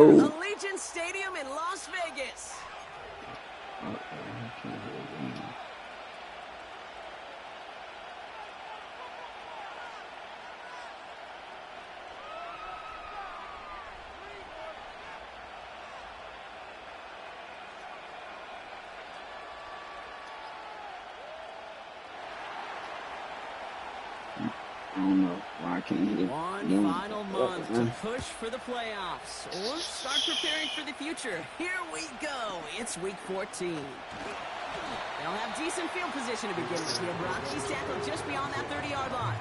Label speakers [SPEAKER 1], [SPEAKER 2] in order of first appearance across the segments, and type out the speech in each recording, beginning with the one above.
[SPEAKER 1] Allegiant Stadium in Las Vegas.
[SPEAKER 2] I don't know why I can't hit it.
[SPEAKER 1] One final month to push for the playoffs or start preparing for the future. Here we go. It's week 14. They'll have decent field position to begin with here, Brock. He's tackled just beyond that 30-yard line.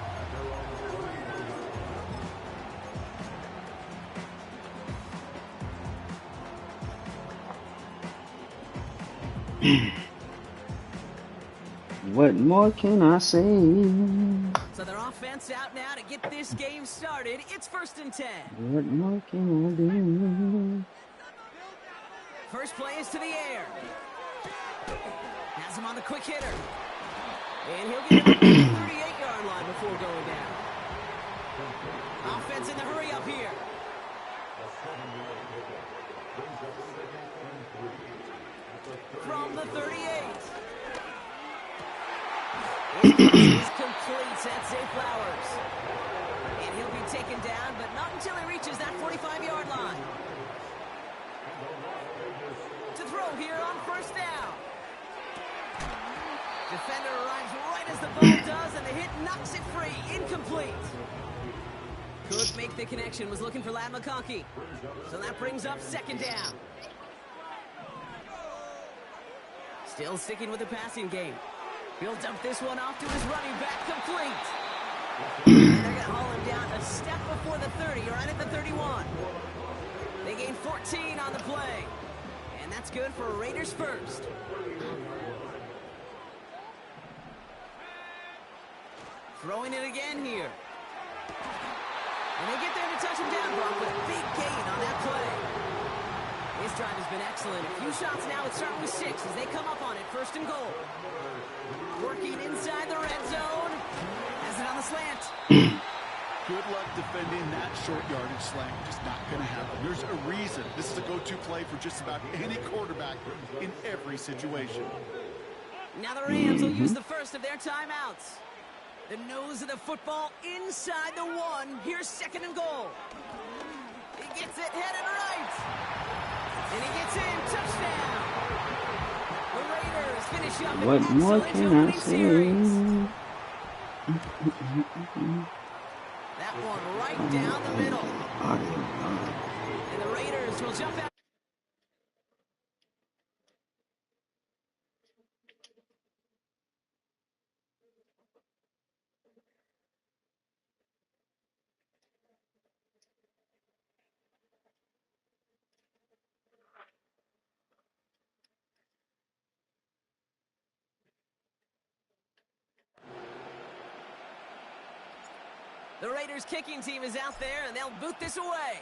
[SPEAKER 2] What more can I say?
[SPEAKER 1] So their offense out now to get this game started. It's 1st and 10.
[SPEAKER 2] What more can I do?
[SPEAKER 1] First play is to the air. Has him on the quick hitter. And he'll get him to the 38-yard line before going down. Offense in the hurry up here. From the 38. He's complete at Zay Flowers. And he'll be taken down, but not until he reaches that 45-yard line. To throw here on 1st down. Defender arrives right as the ball does, and the hit knocks it free. Incomplete. Could make the connection, was looking for Ladd McConkey. So that brings up 2nd down. Still sticking with the passing game. He'll dump this one off to his running back, complete. And they're going to haul him down a step before the 30, right at the 31. They gain 14 on the play. And that's good for Raiders first. Throwing it again here. And they get there to touch him down, Brock, with a big gain on that play. His drive has been excellent. A few shots now. It's starting with 6 as they come up on it. 1st and goal. Working inside the red zone. Has it on the slant.
[SPEAKER 3] Good luck defending that short yardage slant. Just not going to happen. There's a reason this is a go-to play for just about any quarterback in every situation.
[SPEAKER 1] Now the Rams will use the first of their timeouts. The nose of the football inside the 1. Here's 2nd and goal. He gets it headed right. And he gets in. Touchdown. The Raiders finish up
[SPEAKER 2] What more can I say?
[SPEAKER 1] That one right down the middle. And the Raiders will jump out. The Raiders kicking team is out there, and they'll boot this away.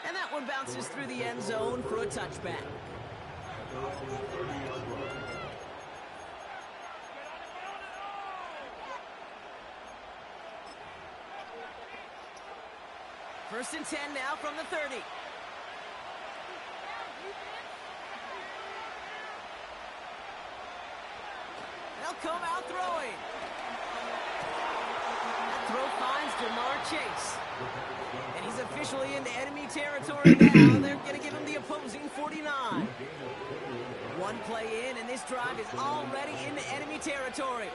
[SPEAKER 1] And that one bounces through the end zone for a touchback. First and 10 now from the 30. They'll come out throwing. That throw finds Jamar Chase. And he's officially into enemy territory now. They're going to give him the opposing 49. One play in, and this drive is already into enemy territory.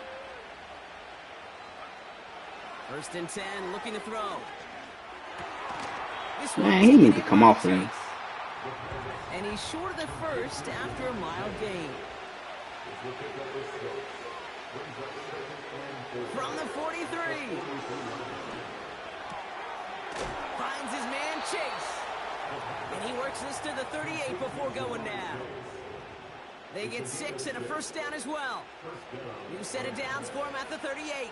[SPEAKER 1] First and 10, looking to throw.
[SPEAKER 2] Man, he need to come off him.
[SPEAKER 1] And he's short of the first after a mild gain. From the 43. Finds his man Chase. And he works this to the 38 before going down. They get 6 and a first down as well. New set of downs for him at the 38.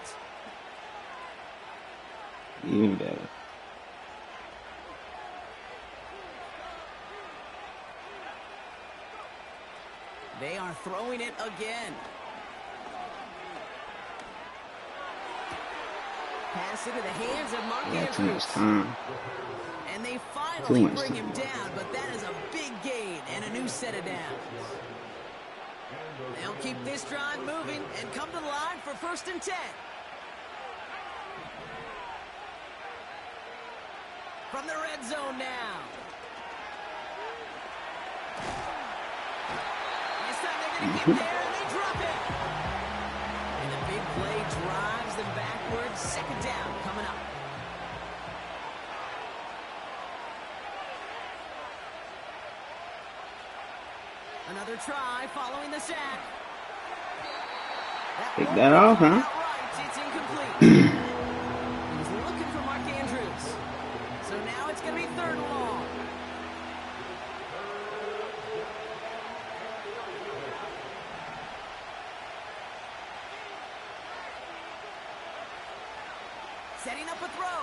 [SPEAKER 2] Even better.
[SPEAKER 1] They are throwing it again. Pass into the hands of Mark
[SPEAKER 2] Yeah, too much
[SPEAKER 1] Andrews.
[SPEAKER 2] time.
[SPEAKER 1] And they
[SPEAKER 2] Too
[SPEAKER 1] finally
[SPEAKER 2] much
[SPEAKER 1] bring him
[SPEAKER 2] time.
[SPEAKER 1] down, but that is a big gain and a new set of downs. They'll keep this drive moving and come to the line for 1st and 10. From the red zone now. This time they're going to get there, and they drop it. And the big play drives them backwards. 2nd down coming up. Another try following the sack.
[SPEAKER 2] Pick that off, huh?
[SPEAKER 1] Outright, it's incomplete. He was looking for Mark Andrews. So now it's going to be 3rd and long. Setting up a throw.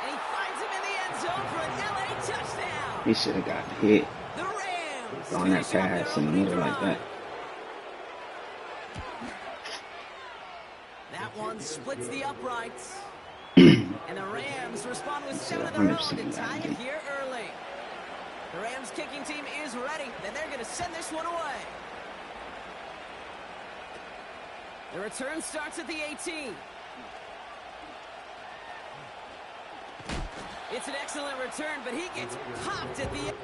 [SPEAKER 1] And he finds him in the end zone for an LA touchdown.
[SPEAKER 2] He should have got hit
[SPEAKER 1] The Rams
[SPEAKER 2] on that
[SPEAKER 1] finish up their
[SPEAKER 2] pass in the
[SPEAKER 1] opening
[SPEAKER 2] middle like that.
[SPEAKER 1] drive. That one splits the uprights. And the Rams respond with 7 of their own to tie it here early. The Rams kicking team is ready, and they're going to send this one away. The return starts at the 18. It's an excellent return, but he gets popped at the end.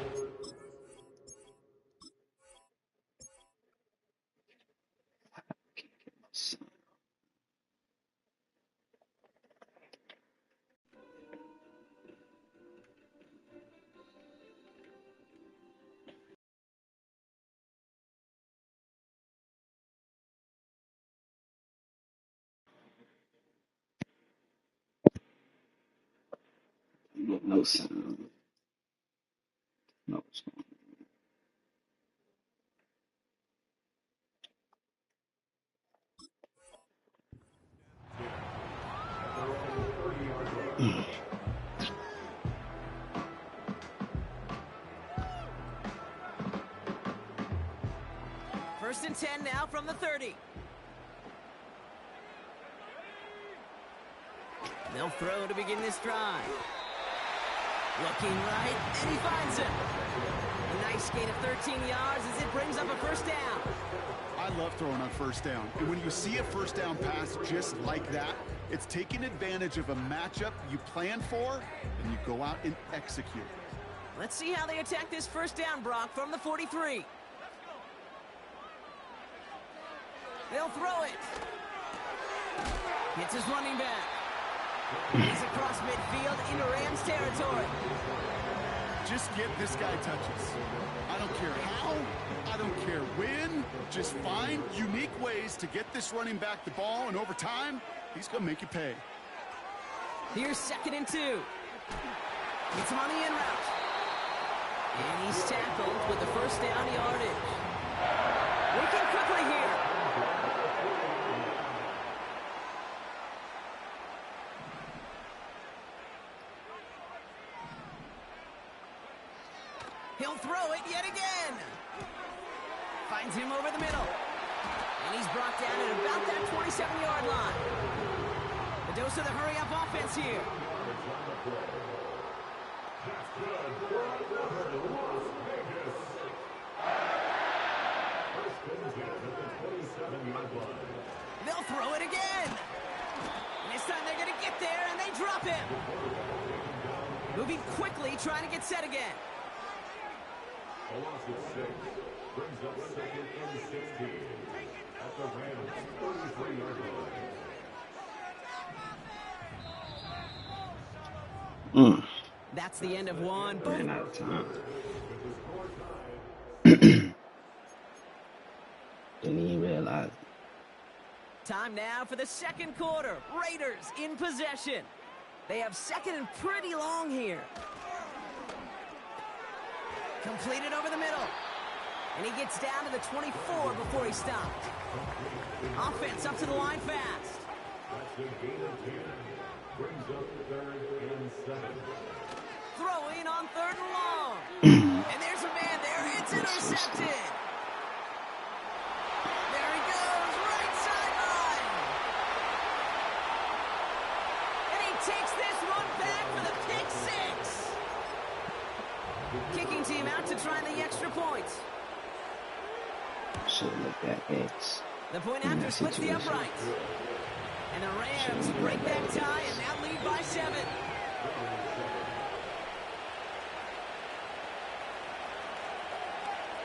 [SPEAKER 2] No sound. No sound.
[SPEAKER 1] First and 10 now from the 30. They'll throw to begin this drive. Looking right, and he finds him. A nice gain of 13 yards as it brings up a 1st down.
[SPEAKER 3] I love throwing on 1st down. And when you see a 1st down pass just like that, it's taking advantage of a matchup you plan for, and you go out and execute.
[SPEAKER 1] Let's see how they attack this 1st down, Brock, from the 43. They'll throw it. Hits his running back. He's across midfield into Rams territory.
[SPEAKER 3] Just get this guy touches. I don't care how, I don't care when. Just find unique ways to get this running back the ball, and over time, he's going to make you pay.
[SPEAKER 1] Here's 2nd and 2. Gets him on the in route. And he's tackled with the 1st down yardage. Working quickly here. He'll throw it yet again. Finds him over the middle. And he's brought down at about that 27-yard line. The dose of the hurry-up offense here. They'll throw it again. And this time they're going to get there, and they drop him. Moving quickly, trying to get set again.
[SPEAKER 4] A loss of 6 brings up 2nd and 16 at the Rams 33-yard line.
[SPEAKER 1] That's the end of one.
[SPEAKER 2] Ran out of time. Didn't even realize it.
[SPEAKER 1] Time now for the 2nd quarter. Raiders in possession. They have 2nd and pretty long here. Completed over the middle. And he gets down to the 24 before he stopped. Offense up to the line fast.
[SPEAKER 4] That's the gain of 10. Brings up 3rd and 7.
[SPEAKER 1] Throwing on 3rd and long. And there's a man there. It's intercepted. There he goes, right sideline. opposing team out to try the extra points.
[SPEAKER 2] Should look at X.
[SPEAKER 1] The point
[SPEAKER 2] in
[SPEAKER 1] after
[SPEAKER 2] that
[SPEAKER 1] splits the
[SPEAKER 2] situation.
[SPEAKER 1] uprights. And the Rams break that tie and now lead by 7.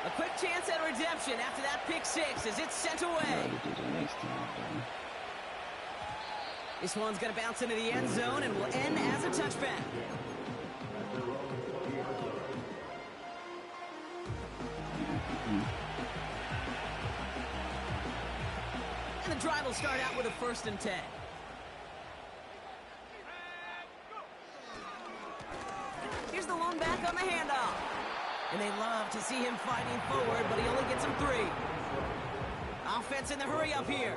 [SPEAKER 1] A quick chance at redemption after that pick 6 as it's sent away.
[SPEAKER 2] Gotta do the next time, bro.
[SPEAKER 1] This one's going to bounce into the end zone and will end as a touchback. And the drive will start out with a 1st and 10. Here's the lone back on the handoff. And they love to see him fighting forward, but he only gets him 3. Offense in the hurry up here.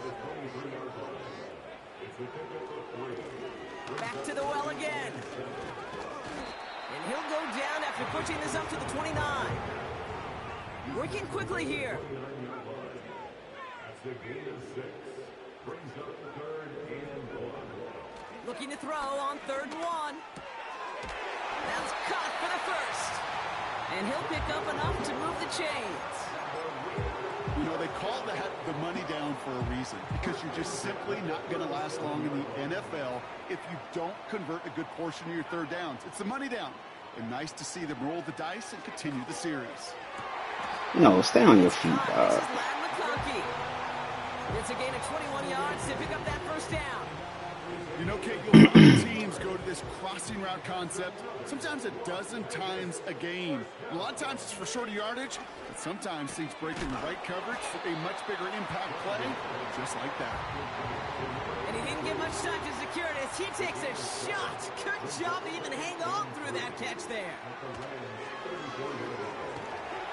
[SPEAKER 1] Back to the well again. And he'll go down after pushing this up to the 29. Working quickly here. Looking to throw on 3rd and 1. That's caught for the 1st. And he'll pick up enough to move the chains.
[SPEAKER 3] You know, they call that the money down for a reason, because you're just simply not going to last long in the NFL if you don't convert a good portion of your 3rd downs. It's the money down. And nice to see them roll the dice and continue the series.
[SPEAKER 2] No, stay on your feet,
[SPEAKER 1] This
[SPEAKER 2] dog.
[SPEAKER 1] is Lad McConkey. It's a gain of 21 yards to pick up that 1st down.
[SPEAKER 3] You know, Kate, you'll find teams go to this crossing route concept sometimes a dozen times a game. A lot of times it's for shorter yardage, but sometimes things break in the right coverage for a much bigger impact play, just like that.
[SPEAKER 1] And he didn't get much time to secure it as he takes a shot. Good job to even hang on through that catch there.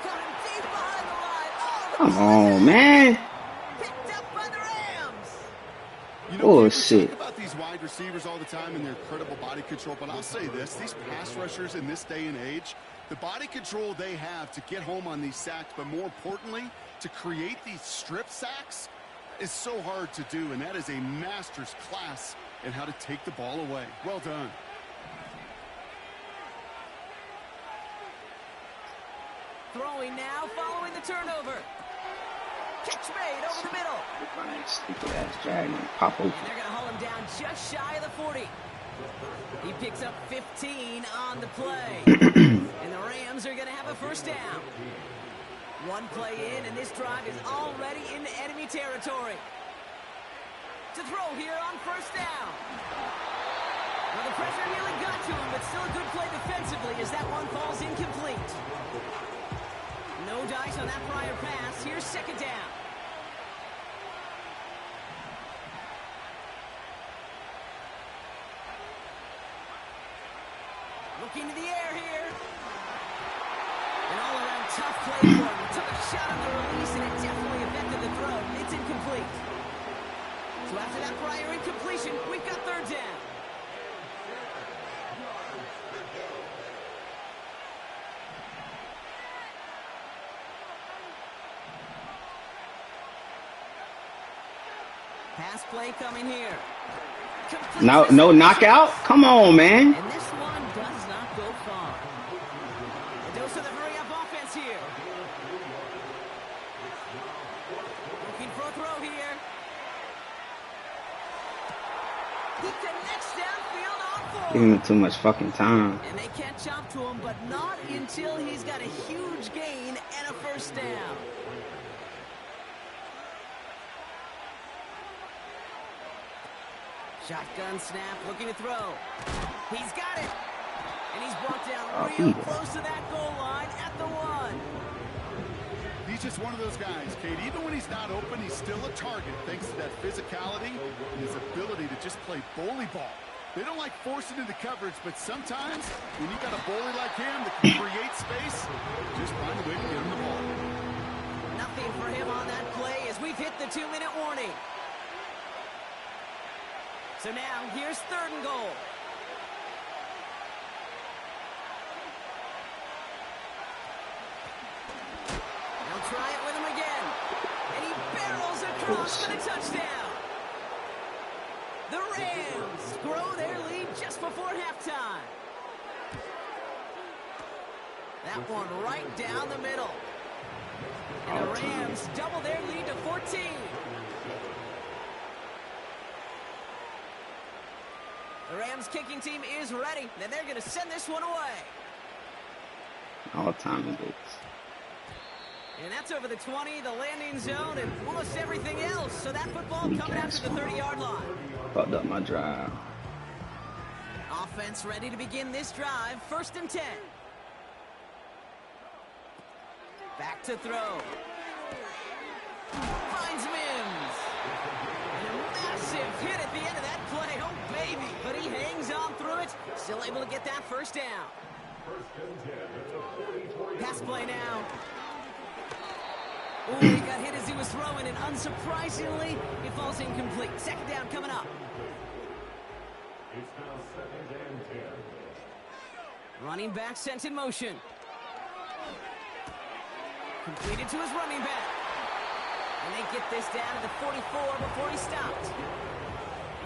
[SPEAKER 1] Caught him deep behind the line. Oh, the
[SPEAKER 2] Come
[SPEAKER 1] ball is
[SPEAKER 2] on, man.
[SPEAKER 1] picked up by the Rams.
[SPEAKER 3] You know,
[SPEAKER 2] Oh,
[SPEAKER 3] we
[SPEAKER 2] shit.
[SPEAKER 3] talk about these wide receivers all the time and their incredible body control, but I'll say this, these pass rushers in this day and age, the body control they have to get home on these sacks, but more importantly, to create these strip sacks is so hard to do, and that is a master's class in how to take the ball away. Well done.
[SPEAKER 1] Throwing now, following the turnover. Catch made over the middle.
[SPEAKER 2] Stupid ass dragon. Pop open.
[SPEAKER 1] And they're going to haul him down just shy of the 40. He picks up 15 on the play. And the Rams are going to have a 1st down. One play in, and this drive is already into enemy territory. To throw here on 1st down. Well, the pressure nearly got to him, but still a good play defensively as that one falls incomplete. No dice on that prior pass. Here's 2nd down. Looking to the air here. An all-around tough play for him. He took a shot on the release, and it definitely affected the throw. It's incomplete. So after that prior incompletion, we've got 3rd down. Pass play coming here. Complete
[SPEAKER 2] No,
[SPEAKER 1] this
[SPEAKER 2] no
[SPEAKER 1] one.
[SPEAKER 2] knockout. Come on, man.
[SPEAKER 1] And this one does not go far. A dose of the hurry-up offense here. Looking for a throw here. He connects downfield on 4.
[SPEAKER 2] Giving him too much fucking time.
[SPEAKER 1] And they catch up to him, but not until he's got a huge gain and a 1st down. Shotgun snap, looking to throw. He's got it. And he's brought down real close to that goal line at the 1.
[SPEAKER 3] He's just one of those guys, Kate. Even when he's not open, he's still a target thanks to that physicality and his ability to just play bully ball. They don't like forcing into coverage, but sometimes when you got a bully like him that can create space, just find a way to get him the ball.
[SPEAKER 1] Nothing for him on that play as we've hit the 2-minute warning. So now, here's 3rd and goal. They'll try it with him again. And he barrels across for the touchdown. The Rams grow their lead just before halftime. That one right down the middle. And the Rams double their lead to 14. The Rams kicking team is ready. Then they're going to send this one away.
[SPEAKER 2] All time it is.
[SPEAKER 1] And that's over the 20, the landing zone, and almost everything else. So that football coming after the 30-yard line.
[SPEAKER 2] Fucked up my drive.
[SPEAKER 1] Offense ready to begin this drive. 1st and 10. Back to throw. Finds Mims. And a massive hit at the end of that play. Oh, baby. But he hangs on through it. Still able to get that 1st down. Pass play now. Ooh, he got hit as he was throwing, and unsurprisingly, it falls incomplete. 2nd down coming up.
[SPEAKER 4] It's now 2nd and 10.
[SPEAKER 1] Running back sent in motion. Completed to his running back. And they get this down to the 44 before he stopped.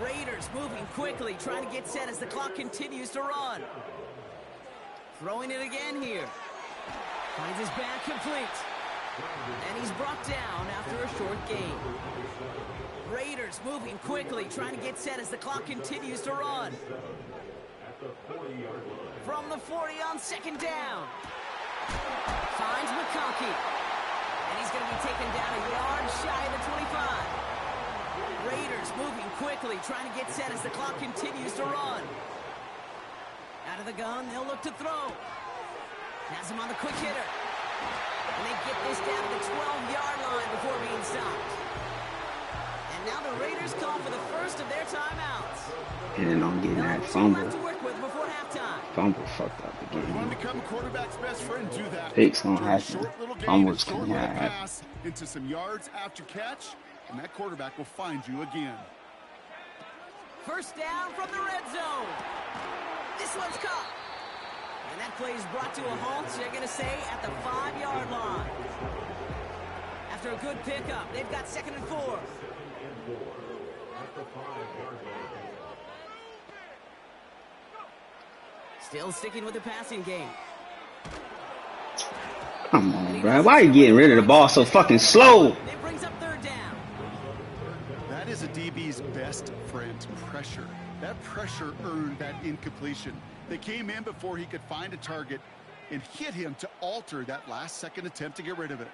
[SPEAKER 1] Raiders moving quickly, trying to get set as the clock continues to run. Throwing it again here. Finds his back complete. And he's brought down after a short gain. Raiders moving quickly, trying to get set as the clock continues to run. From the 40 on 2nd down. Finds McConkey. And he's going to be taken down a yard shy of the 25. Raiders moving quickly, trying to get set as the clock continues to run. Out of the gun, they'll look to throw. Has him on the quick hitter. And they get this down to the 12-yard line before being stopped. And now the Raiders call for the first of their timeouts.
[SPEAKER 2] And then I'm getting that fumble. Fumble fucked up
[SPEAKER 3] You
[SPEAKER 2] again.
[SPEAKER 3] want to become a quarterback's best friend, do that.
[SPEAKER 2] Picks gonna
[SPEAKER 3] Turn a
[SPEAKER 2] happen.
[SPEAKER 3] short little gain,
[SPEAKER 2] Fumbles
[SPEAKER 3] a short
[SPEAKER 2] gonna
[SPEAKER 3] little
[SPEAKER 2] happen.
[SPEAKER 3] pass into some yards after catch, and that quarterback will find you again.
[SPEAKER 1] 1st down from the red zone. This one's caught. And that play is brought to a halt, so you're going to say, at the 5-yard line. After a good pickup, they've got 2nd and 4. Still sticking with the passing game.
[SPEAKER 2] Come on, bro. Why are you getting rid of the ball so fucking slow?
[SPEAKER 1] It brings up 3rd down.
[SPEAKER 3] That is a DB's best friend, pressure. That pressure earned that incompletion. They came in before he could find a target and hit him to alter that last-second attempt to get rid of it.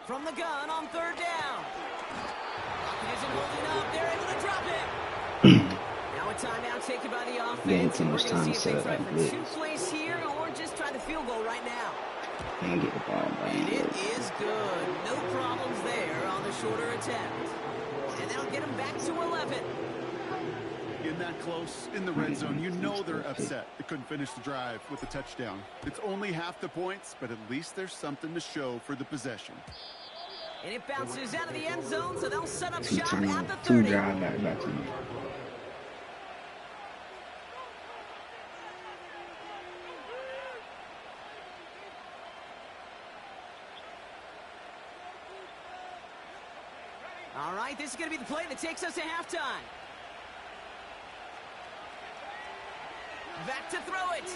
[SPEAKER 1] From the gun on 3rd down. Pocket isn't holding up. They're able to drop it. Now a timeout taken by the offense.
[SPEAKER 2] Getting too
[SPEAKER 1] And
[SPEAKER 2] much
[SPEAKER 1] we're going
[SPEAKER 2] time
[SPEAKER 1] to
[SPEAKER 2] to
[SPEAKER 1] see if they
[SPEAKER 2] set
[SPEAKER 1] try
[SPEAKER 2] up
[SPEAKER 1] for
[SPEAKER 2] blitz.
[SPEAKER 1] 2 plays here or just try the field goal right now.
[SPEAKER 2] Can't get the ball back.
[SPEAKER 1] And it is good. No problems there on the shorter attempt. And that'll get them back to 11.
[SPEAKER 3] In that close, in the red zone, you know they're upset. They couldn't finish the drive with a touchdown. It's only half the points, but at least there's something to show for the possession.
[SPEAKER 1] And it bounces out of the end zone, so they'll set up
[SPEAKER 2] He
[SPEAKER 1] shop
[SPEAKER 2] turned
[SPEAKER 1] at the
[SPEAKER 2] 2
[SPEAKER 1] 30.
[SPEAKER 2] drive back to me.
[SPEAKER 1] All right, this is going to be the play that takes us to halftime. Back to throw it.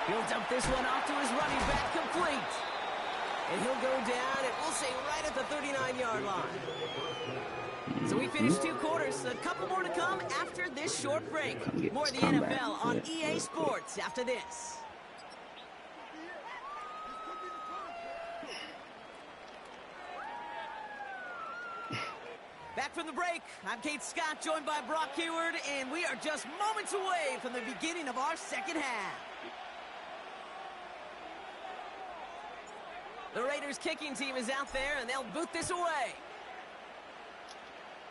[SPEAKER 1] He'll dump this one off to his running back, complete. And he'll go down, and we'll say right at the 39-yard line. So we finished 2 quarters. A couple more to come after this short break. More of the NFL on EA Sports after this. Back from the break, I'm Kate Scott, joined by Brock Hayward, and we are just moments away from the beginning of our second half. The Raiders kicking team is out there, and they'll boot this away.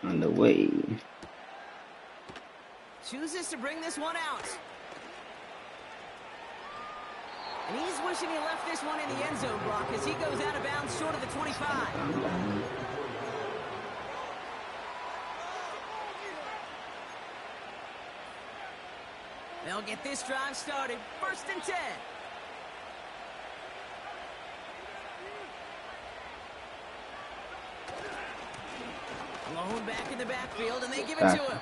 [SPEAKER 2] On the way.
[SPEAKER 1] Chooses to bring this one out. And he's wishing he left this one in the end zone, Brock, as he goes out of bounds short of the 25. They'll get this drive started. 1st and 10. Blown back in the backfield, and they give it to him.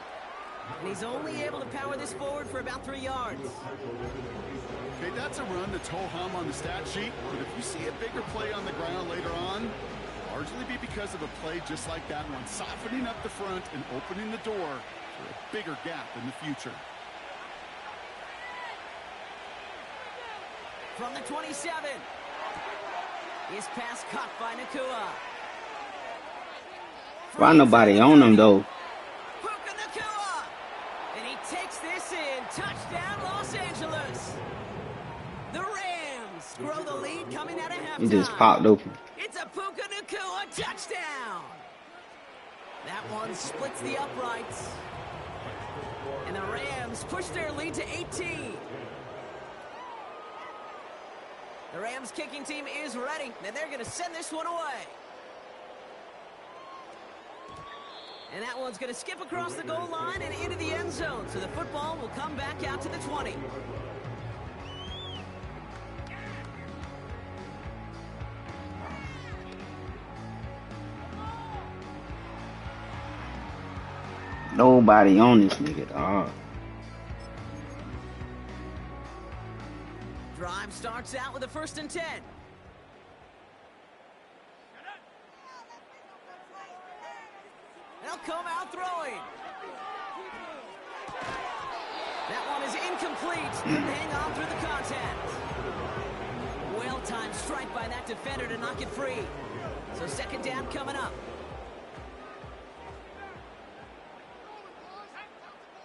[SPEAKER 1] And he's only able to power this forward for about 3 yards.
[SPEAKER 3] Okay, that's a run that's ho-hum on the stat sheet, but if you see a bigger play on the ground later on, largely be because of a play just like that one, softening up the front and opening the door for a bigger gap in the future.
[SPEAKER 1] From the 27. His pass caught by Nakua.
[SPEAKER 2] Why nobody on him, though?
[SPEAKER 1] And he takes this in. Touchdown, Los Angeles. The Rams grow the lead coming out of halftime.
[SPEAKER 2] He just popped open.
[SPEAKER 1] It's a Puka Nakua touchdown. That one splits the uprights. And the Rams push their lead to 18. The Rams kicking team is ready, and they're going to send this one away. And that one's going to skip across the goal line and into the end zone. So the football will come back out to the 20.
[SPEAKER 2] Nobody on this nigga, dog.
[SPEAKER 1] Drive starts out with a 1st and 10. They'll come out throwing. That one is incomplete. Couldn't hang on through the contact. Well-timed strike by that defender to knock it free. So 2nd down coming up.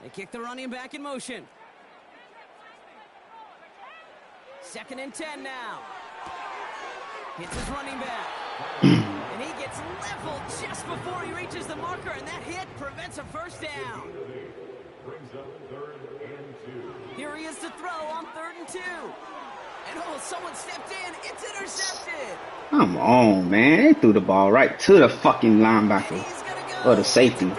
[SPEAKER 1] They kick the running back in motion. 2nd and 10 now. Hits his running back. And he gets leveled just before he reaches the marker, and that hit prevents a 1st down. Here he is to throw on 3rd and 2. And oh, someone stepped in. It's intercepted.
[SPEAKER 2] Come on, man. They threw the ball right to the fucking linebacker. Or the safety.
[SPEAKER 1] Now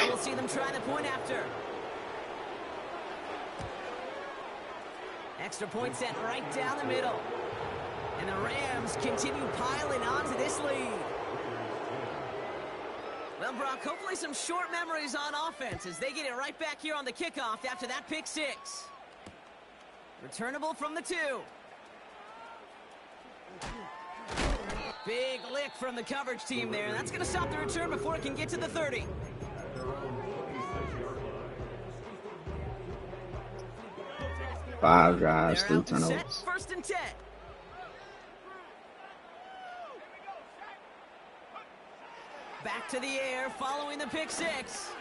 [SPEAKER 1] we'll see them try the point after. Extra point set right down the middle. And the Rams continue piling on to this lead. Well, Brock, hopefully some short memories on offense as they get it right back here on the kickoff after that pick 6. Returnable from the 2. Big lick from the coverage team there. That's going to stop the return before it can get to the 30.
[SPEAKER 2] Five drives, 3 turnovers.
[SPEAKER 1] 1st and 10. Back to the air following the pick 6.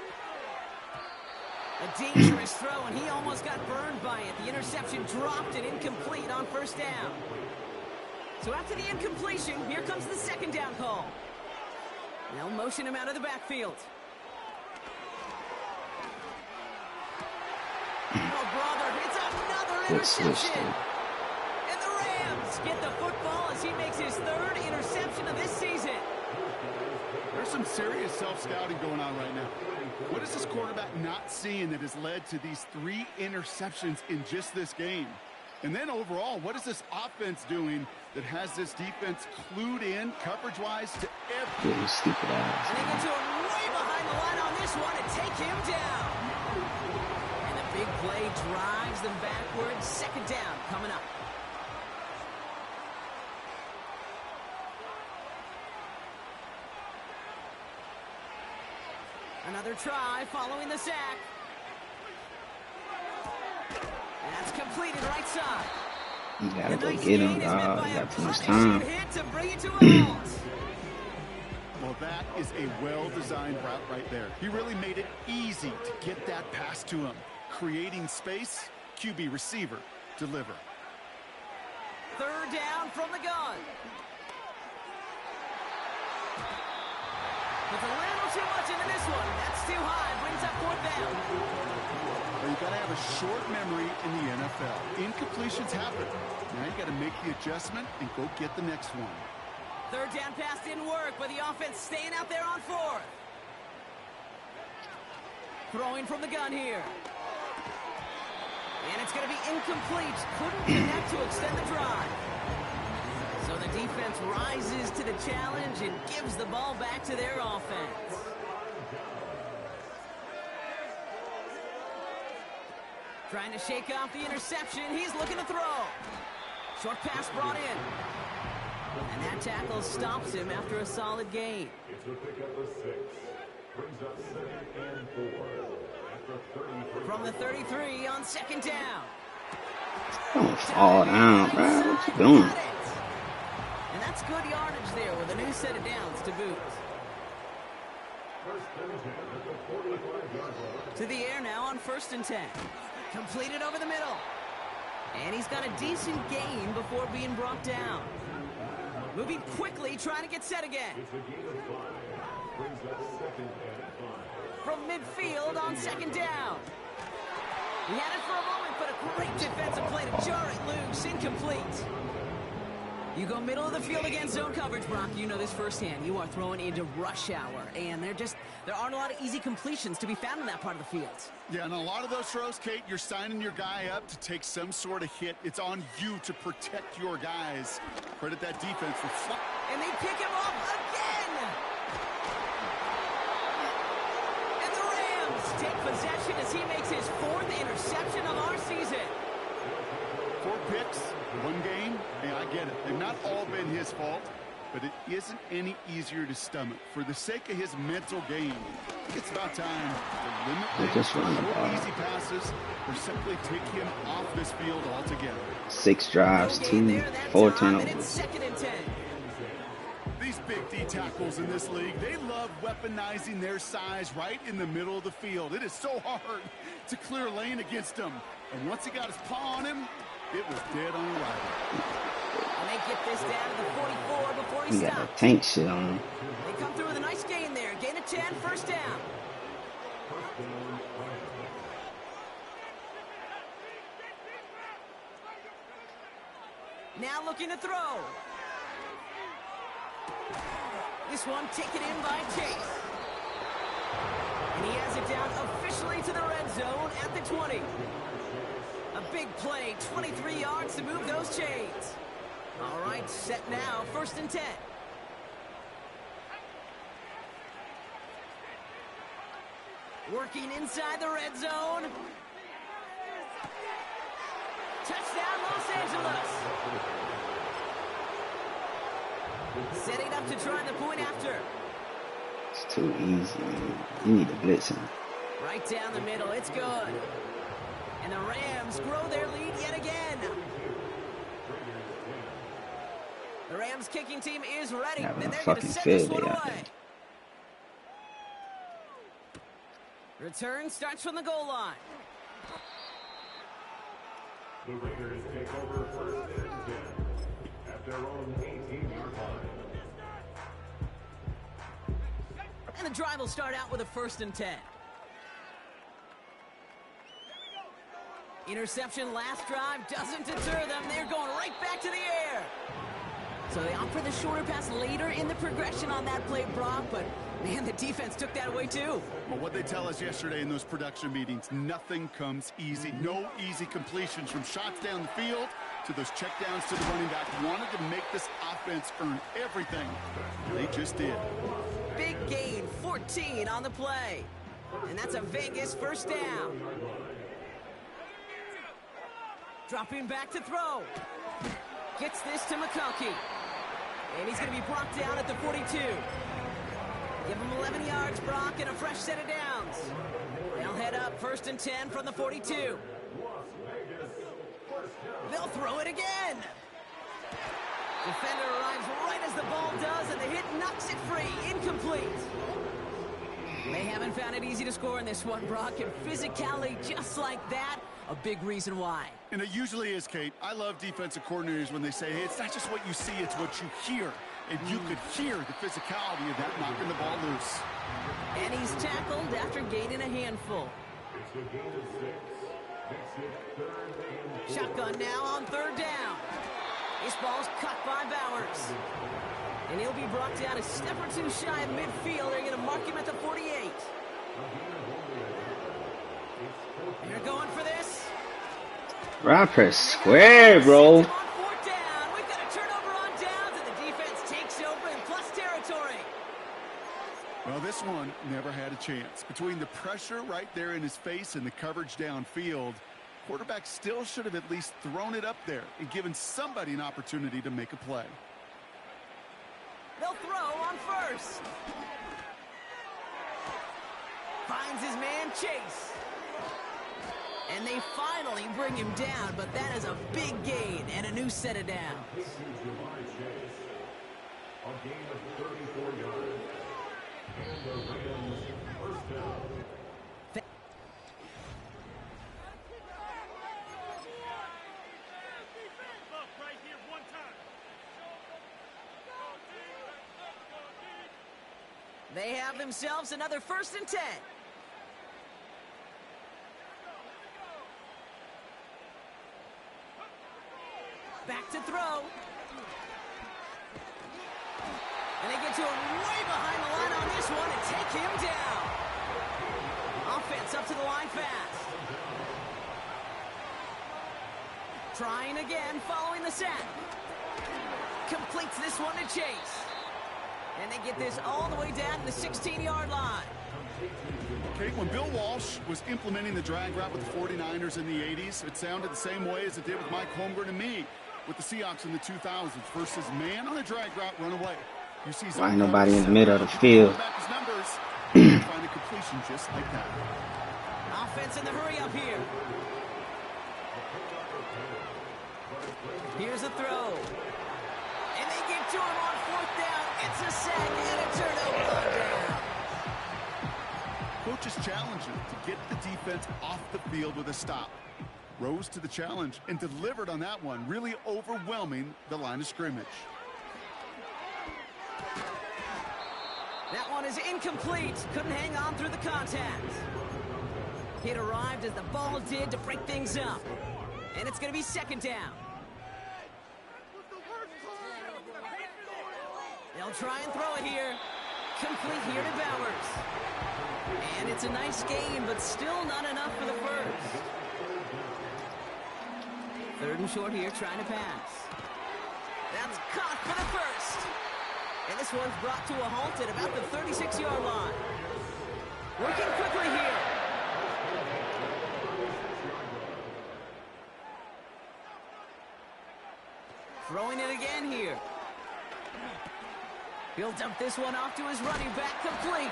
[SPEAKER 1] A dangerous throw, and he almost got burned by it. The interception dropped and incomplete on 1st down. So after the incompletion, here comes the 2nd down call. They'll motion him out of the backfield. Oh, brother, it's another interception. And the Rams get the football as he makes his 3rd interception of this season.
[SPEAKER 3] There's some serious self-scouting going on right now. What is this quarterback not seeing that has led to these 3 interceptions in just this game? And then overall, what is this offense doing that has this defense clued in coverage-wise to every...
[SPEAKER 2] Stupid ass.
[SPEAKER 1] And they get to him way behind the line on this one and take him down. And the big play drives them backwards. 2nd down coming up. Another try following the sack. That's completed right side.
[SPEAKER 2] You gotta go get him, dog. You got too much time.
[SPEAKER 3] Well, that is a well-designed route right there. He really made it easy to get that pass to him. Creating space, QB receiver, deliver.
[SPEAKER 1] 3rd down from the gun. With a little too much into this one. That's too high. Brings up 4th down.
[SPEAKER 3] Well, you got to have a short memory in the NFL. Incompletions happen. Now you got to make the adjustment and go get the next one.
[SPEAKER 1] 3rd down pass didn't work, but the offense staying out there on 4th. Throwing from the gun here. And it's going to be incomplete. Couldn't connect to extend the drive. So the defense rises to the challenge and gives the ball back to their offense. Trying to shake off the interception. He's looking to throw. Short pass brought in. And that tackle stops him after a solid gain.
[SPEAKER 4] It's a pickup of 6. Brings up 2nd and 4. After 33.
[SPEAKER 1] From the 33 on 2nd down.
[SPEAKER 2] Don't fall down, bro. What you doing?
[SPEAKER 1] And that's good yardage there with a new set of downs to boot.
[SPEAKER 4] First and 10 at the 45-yard line.
[SPEAKER 1] To the air now on 1st and 10. Completed over the middle. And he's got a decent gain before being brought down. Moving quickly, trying to get set again.
[SPEAKER 4] It's a gain of 5. Brings up 2nd and 5.
[SPEAKER 1] From midfield on 2nd down. He had it for a moment, but a great defensive play to jar it loose. Incomplete. You go middle of the field against zone coverage, Brock. You know this firsthand. You are throwing into rush hour, and there aren't a lot of easy completions to be found in that part of the field.
[SPEAKER 3] Yeah, and a lot of those throws, Kate, you're signing your guy up to take some sort of hit. It's on you to protect your guys. Credit that defense for
[SPEAKER 1] and they pick him up again. And the Rams take possession as he makes his 4th interception of our season.
[SPEAKER 3] 4 picks, 1 game. Yeah, I get it. They've not all been his fault, but it isn't any easier to stomach. For the sake of his mental game, it's about time to limit the easy passes or simply take him off this field altogether.
[SPEAKER 2] 6 drives, 4 turnovers.
[SPEAKER 1] It's 2nd and 10.
[SPEAKER 3] These big D tackles in this league, they love weaponizing their size right in the middle of the field. It is so hard to clear lane against him. And once he got his paw on him, it was dead on arrival.
[SPEAKER 1] And they get this down to the 44 before he
[SPEAKER 2] He got
[SPEAKER 1] stops.
[SPEAKER 2] that tank shit on him.
[SPEAKER 1] They come through with a nice gain there. Gain of 10, 1st down. Now looking to throw. This one taken in by Chase. And he has it down officially to the red zone at the 20. A big play, 23 yards to move those chains. All right, set now, 1st and 10. Working inside the red zone. Touchdown, Los Angeles. Setting up to try the point after.
[SPEAKER 2] It's too easy, man. You need to blitz him.
[SPEAKER 1] Right down the middle, it's good. And the Rams grow their lead yet again. The Rams kicking team is ready,
[SPEAKER 2] Having
[SPEAKER 1] and
[SPEAKER 2] a
[SPEAKER 1] they're going to
[SPEAKER 2] fucking
[SPEAKER 1] send this
[SPEAKER 2] field
[SPEAKER 1] one
[SPEAKER 2] day out
[SPEAKER 1] away. Return starts from the goal line.
[SPEAKER 4] The Raiders take over 1st and 10 at their own 18-yard line.
[SPEAKER 1] And the drive will start out with a 1st and 10. Interception last drive doesn't deter them. They're going right back to the air. So they opt for the shorter pass later in the progression on that play, Brock, but man, the defense took that away too.
[SPEAKER 3] Well, what they tell us yesterday in those production meetings, nothing comes easy. No easy completions from shots down the field to those checkdowns to the running back. Wanted to make this offense earn everything. They just did.
[SPEAKER 1] Big gain, 14 on the play. And that's a Vegas 1st down. Dropping back to throw. Gets this to McConkey. And he's going to be brought down at the 42. Give him 11 yards, Brock, and a fresh set of downs. They'll head up 1st and 10 from the 42. They'll throw it again. Defender arrives right as the ball does, and the hit knocks it free. Incomplete. They haven't found it easy to score in this one, Brock, and physicality just like that, a big reason why.
[SPEAKER 3] And it usually is, Kate. I love defensive coordinators when they say, hey, it's not just what you see, it's what you hear. And you could hear the physicality of that knocking the ball loose.
[SPEAKER 1] And he's tackled after gaining a handful.
[SPEAKER 4] It's a gain of 6. Makes it 3rd and 4.
[SPEAKER 1] Shotgun now on 3rd down. This ball's cut by Bowers. And he'll be brought down a step or two shy of midfield. They're going to mark him at the 48. You're going for this.
[SPEAKER 2] Right, press square, bro.
[SPEAKER 1] On fourth down. We've got a turnover on downs, and the defense takes over in plus territory.
[SPEAKER 3] Well, this one never had a chance. Between the pressure right there in his face and the coverage downfield, quarterback still should have at least thrown it up there and given somebody an opportunity to make a play.
[SPEAKER 1] They'll throw on first. Finds his man Chase. And they finally bring him down, but that is a big gain and a new set of downs.
[SPEAKER 4] A gain of 34 yards. And the Rams first down.
[SPEAKER 1] They have themselves another 1st and 10. Back to throw. And they get to him way behind the line on this one and take him down. Offense up to the line fast. Trying again following the sack. Completes this one to Chase. And they get this all the way down to the 16-yard line.
[SPEAKER 3] Okay, when Bill Walsh was implementing the drag route with the 49ers in the 80s, it sounded the same way as it did with Mike Holmgren and me with the Seahawks in the 2000s versus man on a drag route run away. You see
[SPEAKER 2] Why ain't nobody in the middle of the field?
[SPEAKER 3] Find a completion just like that.
[SPEAKER 1] Offense in the hurry up here. Here's a throw. And they get to him on 4th down. It's a sack and a turnover on down.
[SPEAKER 3] Coach is challenging to get the defense off the field with a stop. Rose to the challenge and delivered on that one, really overwhelming the line of scrimmage.
[SPEAKER 1] That one is incomplete. Couldn't hang on through the contact. It arrived as the ball did to break things up. And it's going to be 2nd down. They'll try and throw it here. Complete here to Bowers. And it's a nice gain, but still not enough for the first. 3rd and short here, trying to pass. That's caught for the first. And this one's brought to a halt at about the 36-yard line. Working quickly here. Throwing it again here. He'll dump this one off to his running back, complete.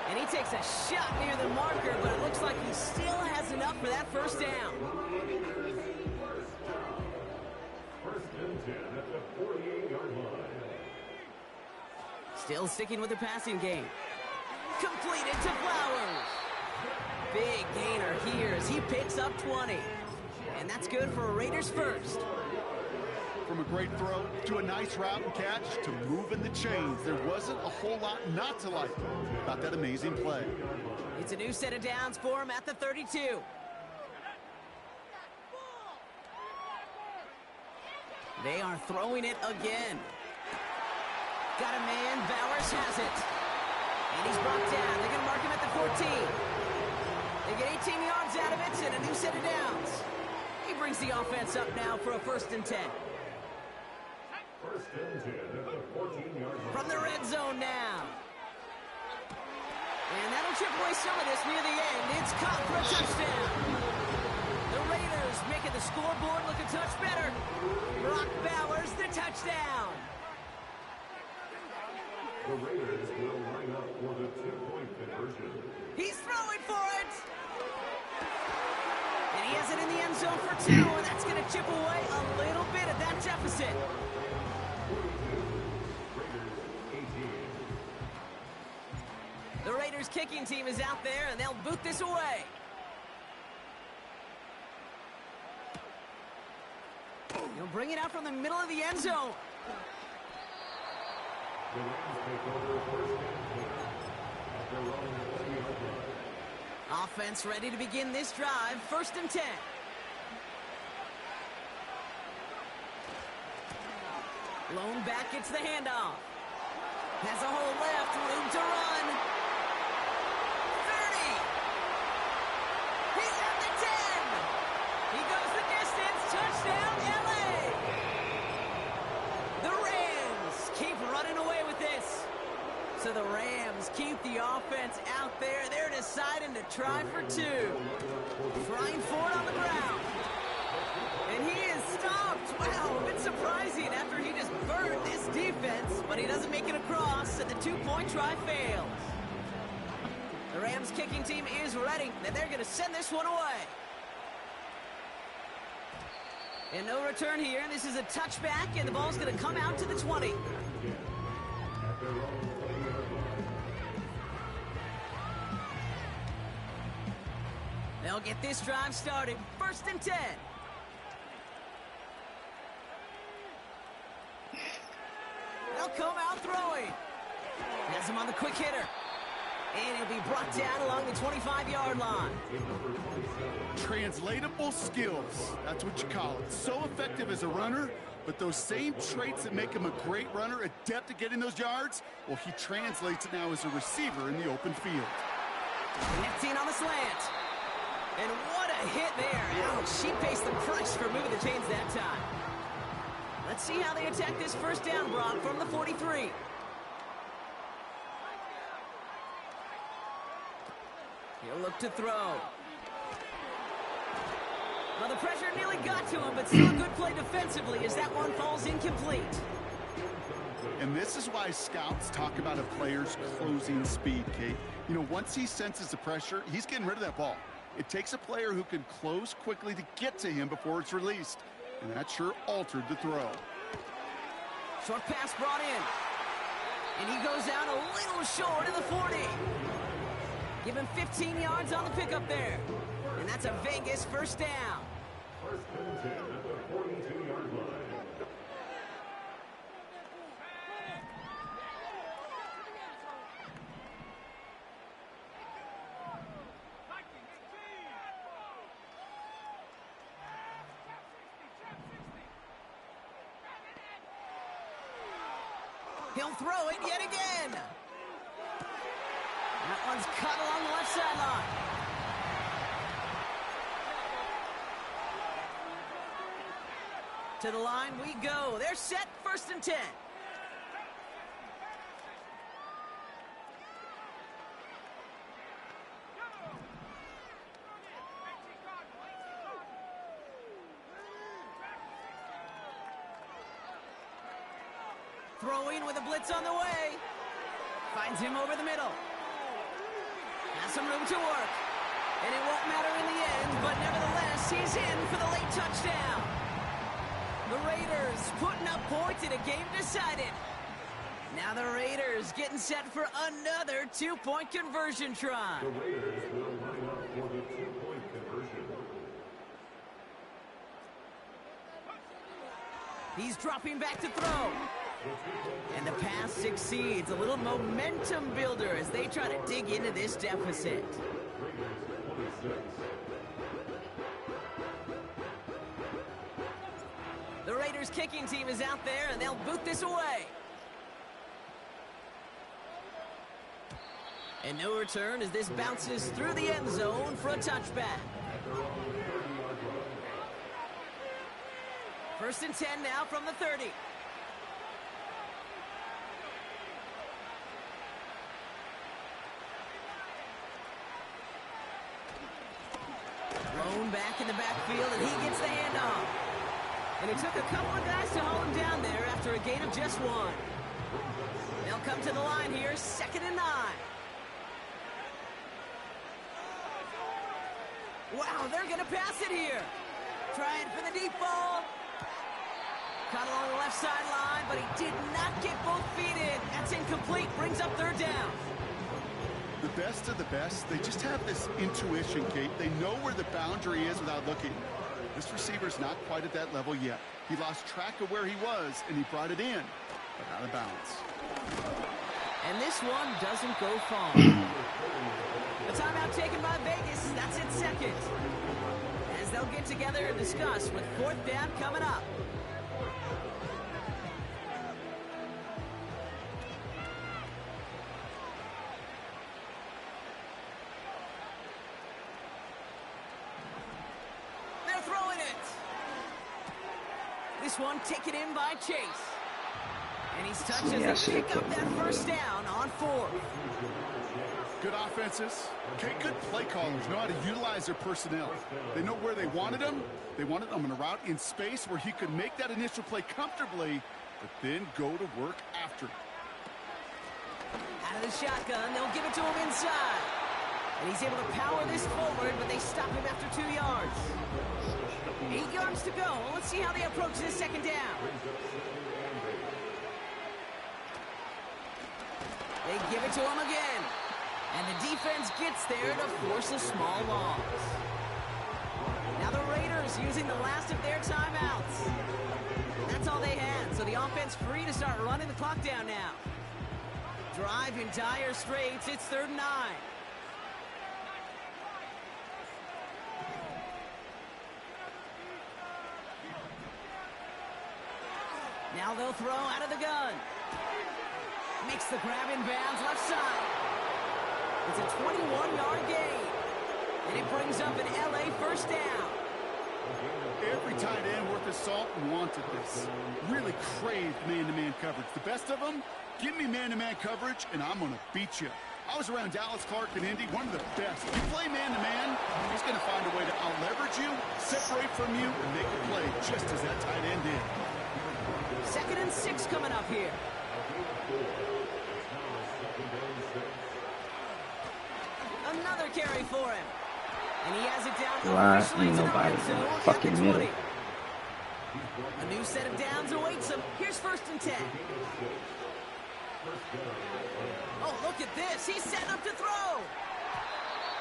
[SPEAKER 1] And he takes a shot near the marker, but it looks like he still has enough for that 1st down.
[SPEAKER 4] 1st and 10 at the 48-yard line.
[SPEAKER 1] Still sticking with the passing game. Completed to Flowers. Big gainer here as he picks up 20. And that's good for a Raiders first.
[SPEAKER 3] From a great throw to a nice route and catch to moving the chains, there wasn't a whole lot not to like about that amazing play.
[SPEAKER 1] It's a new set of downs for him at the 32. They are throwing it again. Got a man, Bowers has it. And he's brought down. They're going to mark him at the 14. They get 18 yards out of it and a new set of downs. He brings the offense up now for a 1st and 10.
[SPEAKER 4] 1st and 10 at the 14-yard line.
[SPEAKER 1] From the red zone now. And that'll chip away some of this near the end. It's caught for a touchdown. The Raiders making the scoreboard look a touch better. Brock Bowers, the touchdown.
[SPEAKER 4] The Raiders will line up for the 2-point conversion.
[SPEAKER 1] He's throwing for it. And he has it in the end zone for 2, and that's going to chip away a little bit of that deficit. The Raiders kicking team is out there, and they'll boot this away. He'll bring it out from the middle of the end zone.
[SPEAKER 4] The Rams take over 1st and 10 at their own 20-yard line.
[SPEAKER 1] Offense ready to begin this drive. 1st and 10. Lone back gets the handoff. Has a hole left, room to run. 30. He's at So the Rams keep the offense out there. They're deciding to try for two. Trying for it on the ground. And he is stopped. Wow, a bit surprising after he just burned this defense. But he doesn't make it across, and the two-point try fails. The Rams kicking team is ready, and they're going to send this one away. And no return here. This is a touchback, and the ball's going to come out to the 20. They'll get this drive started. 1st and 10. They'll come out throwing. Has him on the quick hitter. And he'll be brought down along the 25-yard line.
[SPEAKER 3] Translatable skills. That's what you call it. So effective as a runner, but those same traits that make him a great runner, adept at getting those yards, well, he translates it now as a receiver in the open field.
[SPEAKER 1] Connecting on the slant. And what a hit there. Ouch, she pays the price for moving the chains that time. Let's see how they attack this 1st down, Brock, from the 43. He'll look to throw. Well, the pressure nearly got to him, but still a good play defensively as that one falls incomplete.
[SPEAKER 3] And this is why scouts talk about a player's closing speed, Kate. You know, once he senses the pressure, he's getting rid of that ball. It takes a player who can close quickly to get to him before it's released. And that sure altered the throw.
[SPEAKER 1] Short pass brought in. And he goes out a little short of the 40. Give him 15 yards on the pickup there. And that's a Vegas 1st down.
[SPEAKER 4] 1st and 10 at the 42-yard line.
[SPEAKER 1] He'll throw it yet again. That one's cut along the left sideline. To the line we go. They're set. 1st and 10. Throwing with a blitz on the way. Finds him over the middle. Has some room to work. And it won't matter in the end, but nevertheless, he's in for the late touchdown. The Raiders putting up points in a game decided. Now the Raiders getting set for another two-point conversion try.
[SPEAKER 4] The Raiders will line up for the two-point conversion.
[SPEAKER 1] He's dropping back to throw. And the pass succeeds. A little momentum builder as they try to dig into this deficit. The Raiders kicking team is out there, and they'll boot this away. And no return as this bounces through the end zone for a touchback. 1st and 10 now from the 30. Thrown back in the backfield, and he gets the handoff. And it took a couple of guys to hold him down there after a gain of just 1. They'll come to the line here, 2nd and 9. Wow, they're going to pass it here. Trying for the deep ball. Caught along the left sideline, but he did not get both feet in. That's incomplete. Brings up 3rd down.
[SPEAKER 3] The best of the best, they just have this intuition, Kate. They know where the boundary is without looking. This receiver's not quite at that level yet. He lost track of where he was, and he brought it in, but out of bounds.
[SPEAKER 1] And this one doesn't go far. The timeout taken by Vegas. That's its 2nd. As they'll get together and discuss with 4th down coming up. They're throwing it. This one taken in by Chase. And he's touched as they pick up that 1st down on 4.
[SPEAKER 3] defenses. Okay, good play callers know how to utilize their personnel. They know where they wanted them. They wanted them on a route in space where he could make that initial play comfortably, but then go to work after.
[SPEAKER 1] Out of the shotgun, they'll give it to him inside. And he's able to power this forward, but they stop him after 2 yards. 8 yards to go. Let's see how they approach this second down. They give it to him again. And the defense gets there to force a small loss. Now the Raiders using the last of their timeouts. That's all they had, so the offense free to start running the clock down now. Drive in dire straits. It's 3rd and 9. Now they'll throw out of the gun. Makes the grab in bounds left side. It's a 21-yard gain. And it brings up an LA first down.
[SPEAKER 3] Every tight end worth his salt wanted this. Really craved man-to-man coverage. The best of them, give me man-to-man coverage, and I'm going to beat you. I was around Dallas Clark and Indy, one of the best. If you play man-to-man, he's going to find a way to out-leverage you, separate from you, and make a play, just as that tight end did.
[SPEAKER 1] 2nd and 6 coming up here. Another carry for him. And he has it down.
[SPEAKER 2] Why ain't nobody in the fucking middle?
[SPEAKER 1] A new set of downs awaits him. Here's 1st and 10. Oh, look at this. He's setting up to throw.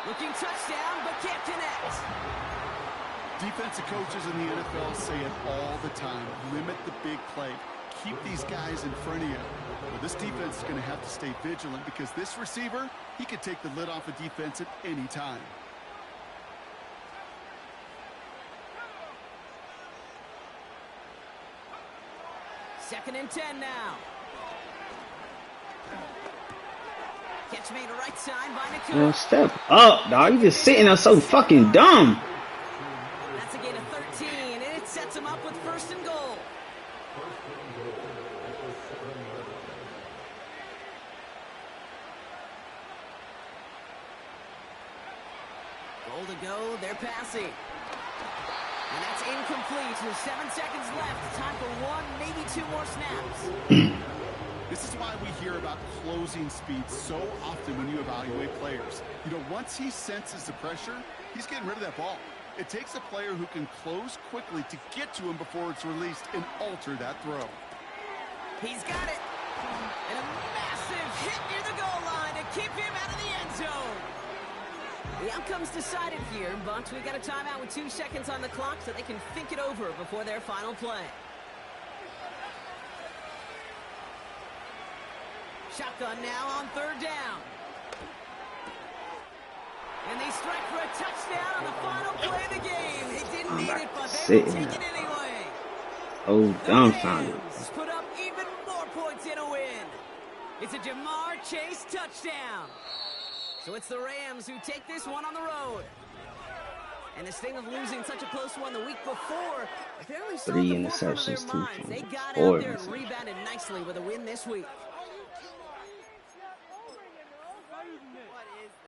[SPEAKER 1] Looking touchdown, but can't connect.
[SPEAKER 3] Defensive coaches in the NFL say it all the time. Limit the big play. Keep these guys in front of you. Well, this defense is going to have to stay vigilant because this receiver, he could take the lid off a defense at any time.
[SPEAKER 1] Second and 10 now. Catch made right side by Nicole.
[SPEAKER 2] Well, step up, dog. You just sitting there so fucking dumb.
[SPEAKER 1] That's a gain of 13, and it sets him up with 1st and goal. Goal to go, they're passing. And that's incomplete with 7 seconds left. Time for 1, maybe 2 more snaps.
[SPEAKER 3] This is why we hear about closing speed so often when you evaluate players. You know, once he senses the pressure, he's getting rid of that ball. It takes a player who can close quickly to get to him before it's released and alter that throw.
[SPEAKER 1] He's got it. And a massive hit near the goal line to keep him out of the end zone. The outcome's decided here, but we got a timeout with 2 seconds on the clock so they can think it over before their final play. Shotgun now on 3rd down. And they strike for a touchdown on the final play of the game. They didn't need it, but they will take it anyway.
[SPEAKER 2] Oh, dumbfounded.
[SPEAKER 1] The put up even more points in a win. It's a Jamar Chase touchdown. So it's the Rams who take this one on the road. And the sting of losing such a close one the week before apparently still
[SPEAKER 2] 3
[SPEAKER 1] at the forefront of their
[SPEAKER 2] interceptions, 2
[SPEAKER 1] minds. They got
[SPEAKER 2] fumbles, 4
[SPEAKER 1] out there and
[SPEAKER 2] interceptions.
[SPEAKER 1] rebounded nicely with a win this week.